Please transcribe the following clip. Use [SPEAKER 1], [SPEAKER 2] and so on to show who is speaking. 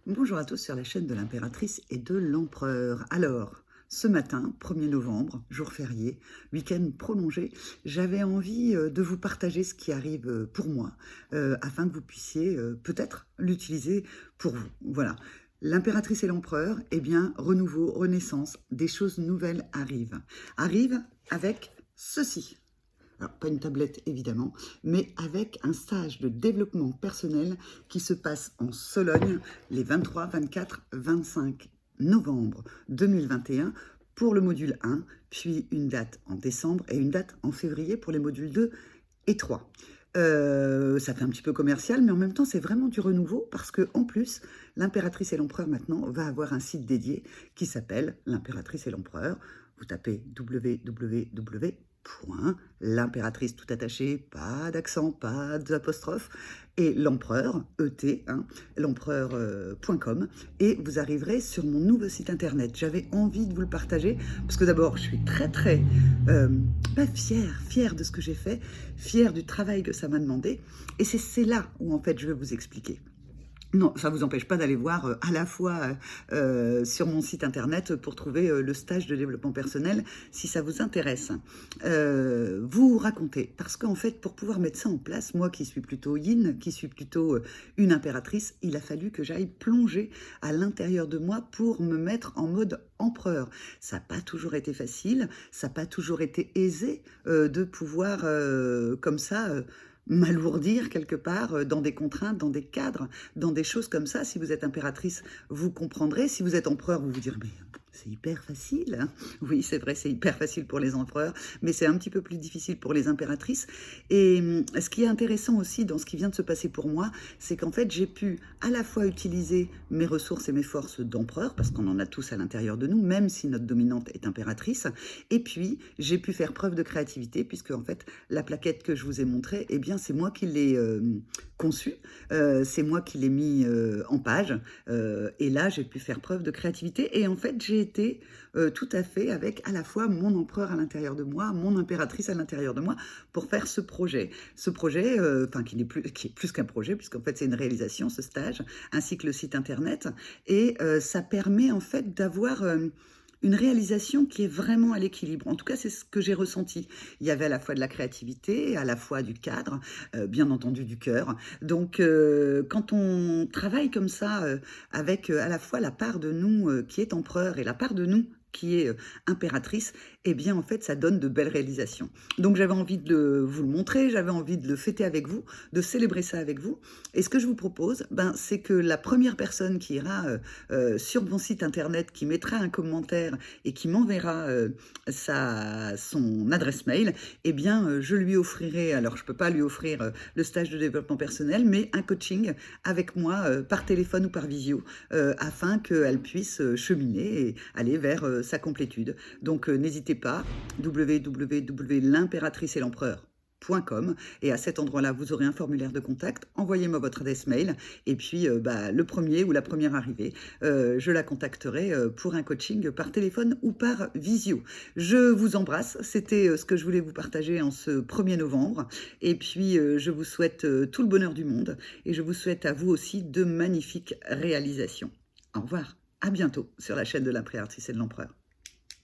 [SPEAKER 1] Bonjour à tous sur la chaîne de l'impératrice et de l'empereur. Alors, ce matin, 1er novembre, jour férié, week-end prolongé, j'avais envie de vous partager ce qui arrive pour moi, afin que vous puissiez peut-être l'utiliser pour vous. Voilà. L'impératrice et l'empereur, eh bien, renouveau, renaissance, des choses nouvelles arrivent. Arrivent avec ceci. Alors, pas une tablette évidemment, mais avec un stage de développement personnel qui se passe en Sologne les 23, 24, 25 novembre 2021 pour le module 1, puis une date en décembre et une date en février pour les modules 2 et 3. Ça fait un petit peu commercial, mais en même temps, c'est vraiment du renouveau parce que en plus, l'impératrice et l'empereur maintenant va avoir un site dédié qui s'appelle l'impératrice et l'empereur. Vous tapez www.l'impératrice tout attaché, pas d'accent, pas d'apostrophe, et l'empereur, ET, hein, l'empereur.com, et vous arriverez sur mon nouveau site internet. J'avais envie de vous le partager parce que d'abord, je suis très, pas fière de ce que j'ai fait, fière du travail que ça m'a demandé, et c'est là où en fait je vais vous expliquer. Non, ça ne vous empêche pas d'aller voir à la fois sur mon site internet pour trouver le stage de développement personnel si ça vous intéresse. Vous racontez, parce qu'en fait, pour pouvoir mettre ça en place, moi qui suis plutôt yin, qui suis plutôt une impératrice, il a fallu que j'aille plonger à l'intérieur de moi pour me mettre en mode empereur. Ça n'a pas toujours été facile, ça n'a pas toujours été aisé de pouvoir comme ça m'alourdir quelque part dans des contraintes, dans des cadres, dans des choses comme ça. Si vous êtes impératrice, vous comprendrez. Si vous êtes empereur, vous vous direz, mais c'est hyper facile, hein. Oui, c'est vrai, c'est hyper facile pour les empereurs, mais c'est un petit peu plus difficile pour les impératrices. Et ce qui est intéressant aussi dans ce qui vient de se passer pour moi, c'est qu'en fait, j'ai pu à la fois utiliser mes ressources et mes forces d'empereur, parce qu'on en a tous à l'intérieur de nous, même si notre dominante est impératrice, et puis j'ai pu faire preuve de créativité, puisque en fait, la plaquette que je vous ai montrée, eh bien, c'est moi qui l'ai conçue, c'est moi qui l'ai mis en page, et là, j'ai pu faire preuve de créativité, et en fait, j'ai été tout à fait avec à la fois mon empereur à l'intérieur de moi, mon impératrice à l'intérieur de moi, pour faire ce projet. Ce projet, qui est plus qu'un projet, puisqu'en fait, c'est une réalisation, ce stage, ainsi que le site internet, et ça permet en fait d'avoir une réalisation qui est vraiment à l'équilibre. En tout cas, c'est ce que j'ai ressenti. Il y avait à la fois de la créativité, à la fois du cadre, bien entendu du cœur. Donc, quand on travaille comme ça, avec à la fois la part de nous qui est empereur et la part de nous qui est impératrice, eh bien, en fait, ça donne de belles réalisations. Donc, j'avais envie de vous le montrer, j'avais envie de le fêter avec vous, de célébrer ça avec vous. Et ce que je vous propose, c'est que la première personne qui ira sur mon site internet, qui mettra un commentaire et qui m'enverra son adresse mail, eh bien, je lui offrirai, alors je ne peux pas lui offrir le stage de développement personnel, mais un coaching avec moi par téléphone ou par visio, afin qu'elle puisse cheminer et aller vers sa complétude. Donc, n'hésitez pas, www.l'impératrice et l'empereur.com, et à cet endroit-là, vous aurez un formulaire de contact. Envoyez-moi votre adresse mail et puis le premier ou la première arrivée, je la contacterai pour un coaching par téléphone ou par visio. Je vous embrasse, c'était ce que je voulais vous partager en ce 1er novembre, et puis je vous souhaite tout le bonheur du monde, et je vous souhaite à vous aussi de magnifiques réalisations. Au revoir, à bientôt sur la chaîne de l'impératrice et de l'empereur.